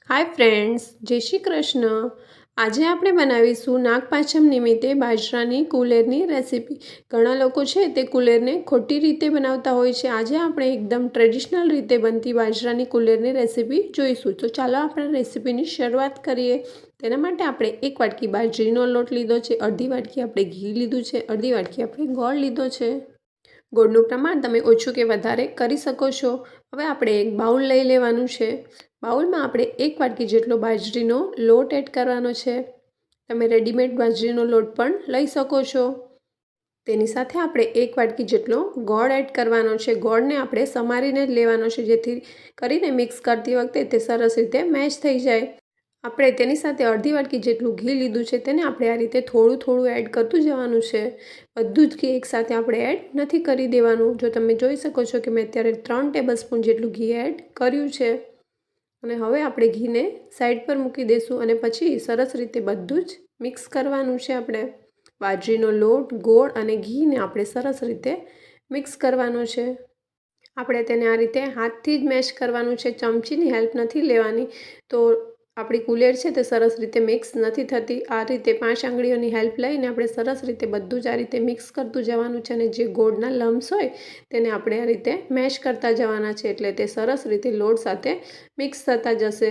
Hi friends, જય શ્રી કૃષ્ણ. આજે આપણે બનાવીશું નાગપાંચમ નિમિત્તે બાજરાની કુલેરની રેસીપી. ઘણા લોકો છે તે કુલેરને ખોટી રીતે બનાવતા હોય છે. આજે આપણે એકદમ ટ્રેડિશનલ રીતે બનતી બાજરાની કુલેરની રેસીપી જોઈશું. તો ચાલો આપણે રેસીપીની શરૂઆત કરીએ. તેના માટે આપણે 1 વાટકી બાજરીનો લોટ લીધો છે, અડધી વાટકી આપણે ઘી લીધું છે, અડધી વાટકી આપણે ગોળ લીધો છે. ગોળનું પ્રમાણ તમે ઓછું કે વધારે કરી શકો છો. હવે આપણે એક બાઉલ લઈ લેવાનું છે. બાઉલમાં આપણે 1 વાટકી જેટલો બાજરીનો લોટ એડ કરવાનો છે. તમે રેડીમેડ બાજરીનો લોટ પણ લઈ શકો છો. તેની સાથે આપણે 1 વાટકી જેટલો ગોળ એડ કરવાનો છે. ગોળને આપણે સમારીને જ લેવાનો છે, જેથી કરીને મિક્સ કરતી વખતે તે સરસ રીતે મેશ થઈ જાય. આપણે તેની સાથે અડધી વાટકી જેટલું ઘી લીધું છે, તેને આપણે આ રીતે થોડું થોડું એડ કરતું જવાનું છે. બધું જ ઘી એકસાથે આપણે એડ નથી કરી દેવાનું. જો તમે જોઈ શકો છો કે મેં અત્યારે 3 ટેબલસ્પૂન જેટલું ઘી એડ કર્યું છે. અને હવે આપણે ઘીને સાઈડ પર મૂકી દઈશું અને પછી સરસ રીતે બધું જ મિક્સ કરવાનું છે. આપણે બાજરીનો લોટ, ગોળ અને ઘીને આપણે સરસ રીતે મિક્સ કરવાનો છે. આપણે તેને આ રીતે હાથથી જ મેશ કરવાનું છે, ચમચીની હેલ્પ નથી લેવાની. તો આપણી કુલેર છે તે સરસ રીતે મિક્સ નથી થતી. આ રીતે 5 આંગળીઓની હેલ્પ લઈને આપણે સરસ રીતે બધું જ આ રીતે મિક્સ કરતું જવાનું છે. અને જે ગોળના લમ્સ હોય તેને આપણે આ રીતે મેશ કરતા જવાના છે, એટલે તે સરસ રીતે લોટ સાથે મિક્સ થતા જશે.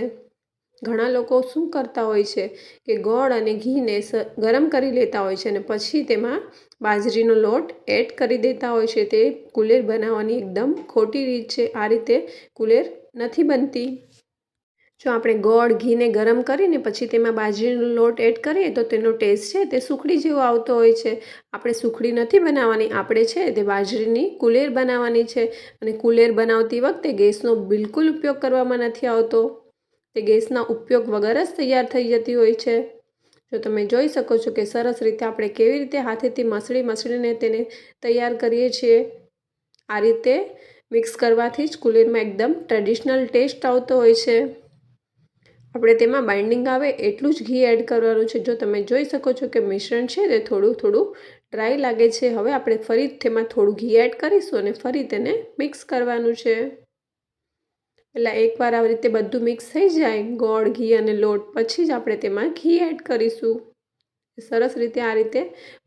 ઘણા લોકો શું કરતા હોય છે કે ગોળ અને ઘીને ગરમ કરી લેતા હોય છે અને પછી તેમાં બાજરીનો લોટ એડ કરી દેતા હોય છે. તે કુલેર બનાવવાની એકદમ ખોટી રીત છે. આ રીતે કુલેર નથી બનતી. જો આપણે ગોળ ઘીને ગરમ કરીને પછી તેમાં બાજરીનો લોટ એડ કરીએ તો તેનો ટેસ્ટ છે તે સુખડી જેવો આવતો હોય છે. આપણે સુખડી નથી બનાવવાની, આપણે છે તે બાજરીની કુલેર બનાવવાની છે. અને કુલેર બનાવતી વખતે ગેસનો બિલકુલ ઉપયોગ કરવામાં નથી આવતો. તે ગેસના ઉપયોગ વગર જ તૈયાર થઈ જતી હોય છે. જો તમે જોઈ શકો છો કે સરસ રીતે આપણે કેવી રીતે હાથેથી મસળીને તેને તૈયાર કરીએ છીએ. આ રીતે મિક્સ કરવાથી જ કુલેરમાં એકદમ ટ્રેડિશનલ ટેસ્ટ આવતો હોય છે. આપણે તેમાં બાઇન્ડિંગ આવે એટલું જ ઘી એડ કરવાનું છે. જો તમે જોઈ શકો છો કે મિશ્રણ છે તે થોડું ડ્રાય લાગે છે. હવે આપણે ફરી તેમાં થોડું ઘી એડ કરીશું અને ફરી તેને મિક્સ કરવાનું છે. એટલે એકવાર આવી રીતે બધું મિક્સ થઈ જાય, ગોળ, ઘી અને લોટ, પછી જ આપણે તેમાં ઘી એડ કરીશું. સરસ રીતે આ રીતે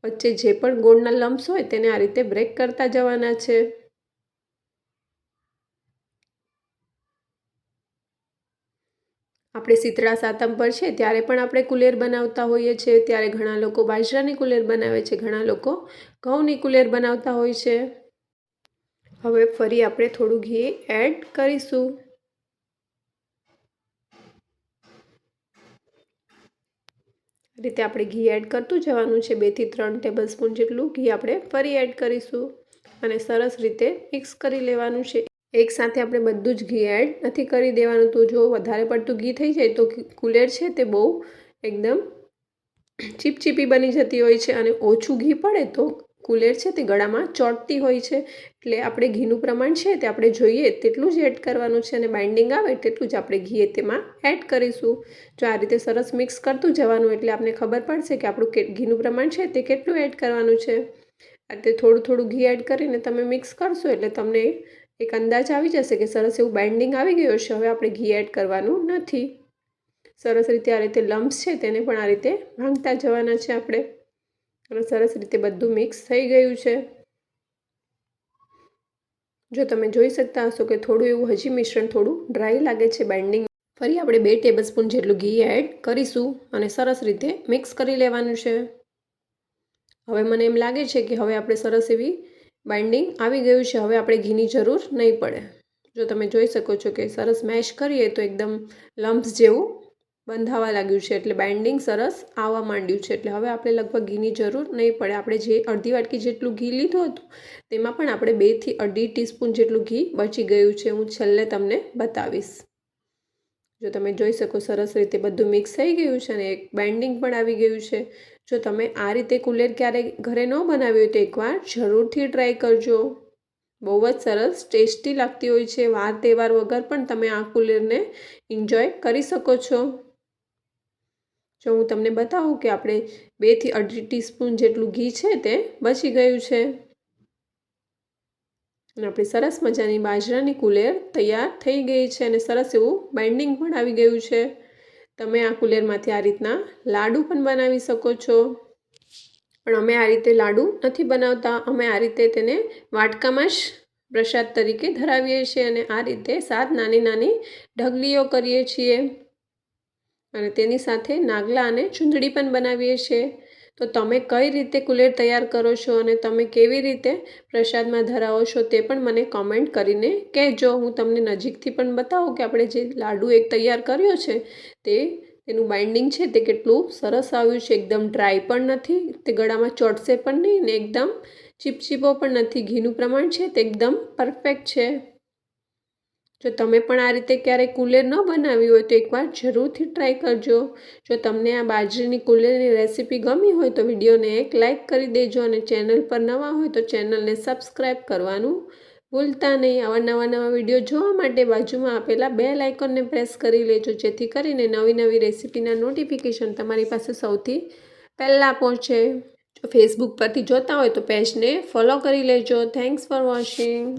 વચ્ચે જે પણ ગોળના લમ્સ હોય તેને આ રીતે બ્રેક કરતા જવાના છે. આપણે શીતળા સાતમ પર છે ત્યારે પણ આપણે કુલેર બનાવતા હોઈએ છીએ. ત્યારે ઘણા લોકો બાજરાની કુલેર બનાવે છે, ઘણા લોકો ઘઉંની કુલેર બનાવતા હોય છે. હવે ફરી આપણે થોડું ઘી એડ કરીશું. રીતે આપણે ઘી એડ કરતું જવાનું છે. 2 થી 3 ટેબલસ્પૂન જેટલું ઘી આપણે ફરી એડ કરીશું અને સરસ રીતે મિક્સ કરી લેવાનું છે. એકસાથે આપણે બધું જ ઘી એડ નથી કરી દેવાનું. તો જો વધારે પડતું ઘી થઈ જાય તો કુલેર છે તે બહુ એકદમ ચીપચીપી બની જતી હોય છે અને ઓછું ઘી પડે તો કુલેર છે તે ગળામાં ચોંટતી હોય છે. એટલે આપણે ઘીનું પ્રમાણ છે તે આપણે જોઈએ તેટલું જ એડ કરવાનું છે અને બાઇન્ડિંગ આવે તેટલું જ આપણે ઘી તેમાં એડ કરીશું. જો આ રીતે સરસ મિક્સ કરતું જવાનું એટલે આપણે ખબર પડશે કે આપણું ઘીનું પ્રમાણ છે તે કેટલું એડ કરવાનું છે. આ રીતે થોડું ઘી એડ કરીને તમે મિક્સ કરશો એટલે તમને એક અંદાજ આવી જશે કે સરસ એવું બાઇન્ડિંગ આવી ગયું છે. હવે આપણે ઘી એડ કરવાનું નથી. સરસ રીતે આ રીતે લમ્સ છે તેને પણ આ રીતે ભાંગતા જવાના છે આપણે. અને સરસ રીતે બધું મિક્સ થઈ ગયું છે. જો તમે જોઈ શકતા હશો કે થોડું એવું હજી મિશ્રણ થોડું ડ્રાય લાગે છે બાઇન્ડિંગ. ફરી આપણે 2 ટેબલસ્પૂન જેટલું ઘી એડ કરીશું અને સરસ રીતે મિક્સ કરી લેવાનું છે. હવે મને એમ લાગે છે કે હવે આપણે સરસ એવી બાઇન્ડિંગ આવી ગયું છે. હવે આપણે ઘીની જરૂર નહીં પડે. જો તમે જોઈ શકો છો કે સરસ મેશ કરીએ તો એકદમ લમ્સ જેવું બંધાવા લાગ્યું છે, એટલે બાઇન્ડિંગ સરસ આવવા માંડ્યું છે. એટલે હવે આપણે લગભગ ઘીની જરૂર નહીં પડે. આપણે જે અડધી વાટકી જેટલું ઘી લીધું હતું તેમાં પણ આપણે 2 થી અઢી ટીસ્પૂન જેટલું ઘી બચી ગયું છે. હું છેલ્લે તમને બતાવીશ. જો તમે જોઈ શકો સરસ રીતે બધું મિક્સ થઈ ગયું છે અને એક બાઇન્ડિંગ પણ આવી ગયું છે. જો તમે આ રીતે કુલેર ક્યારેય ઘરે ન બનાવ્યું હોય તો એકવાર જરૂરથી ટ્રાય કરજો. બહુ જ સરસ ટેસ્ટી લાગતી હોય છે. વાર તહેવાર વગર પણ તમે આ કુલેરને એન્જોય કરી શકો છો. જો હું તમને બતાવું કે આપણે 2 થી અઢી ટીસ્પૂન જેટલું ઘી છે તે બચી ગયું છે. અને આપણી સરસ મજાની બાજરાની કુલેર તૈયાર થઈ ગઈ છે અને સરસ એવું બાઇન્ડિંગ પણ આવી ગયું છે. તમે આ કુલેરમાંથી આ રીતના લાડુ પણ બનાવી શકો છો. પણ અમે આ રીતે લાડુ નથી બનાવતા. અમે આ રીતે તેને વાટકામાં જ પ્રસાદ તરીકે ધરાવીએ છીએ અને આ રીતે 7 નાની નાની ઢગલીઓ કરીએ છીએ અને તેની સાથે નાગલા અને ચૂંદડી પણ બનાવીએ છીએ. તો તમે કઈ રીતે કુલેર તૈયાર કરો છો અને તમે કેવી રીતે પ્રસાદમાં ધરાવો છો તે પણ મને કોમેન્ટ કરીને કહેજો. હું તમને નજીકથી પણ બતાવું કે આપણે જે લાડુ એક તૈયાર કર્યો છે તેનું બાઇન્ડિંગ છે તે કેટલું સરસ આવ્યું છે. એકદમ ડ્રાય પણ નથી, તે ગળામાં ચોંટશે પણ નહીં ને એકદમ ચીપચીપો પણ નથી. ઘીનું પ્રમાણ છે તે એકદમ પરફેક્ટ છે. જો તમે પણ આ રીતે ક્યારેય કુલેર ન બનાવી હોય તો એકવાર જરૂરથી ટ્રાય કરજો. જો તમને આ બાજરીની કુલેરની રેસીપી ગમી હોય તો વિડીયોને એક લાઇક કરી દેજો અને ચેનલ પર નવા હોય તો ચેનલને સબસ્ક્રાઈબ કરવાનું ભૂલતા નહીં. આવા નવા વિડીયો જોવા માટે બાજુમાં આપેલા બેલ આઇકોનને પ્રેસ કરી લેજો, જેથી કરીને નવી રેસીપીના નોટિફિકેશન તમારી પાસે સૌથી પહેલાં પહોંચે. જો ફેસબુક પરથી જોતા હોય તો પેજને ફોલો કરી લેજો. Thanks for watching.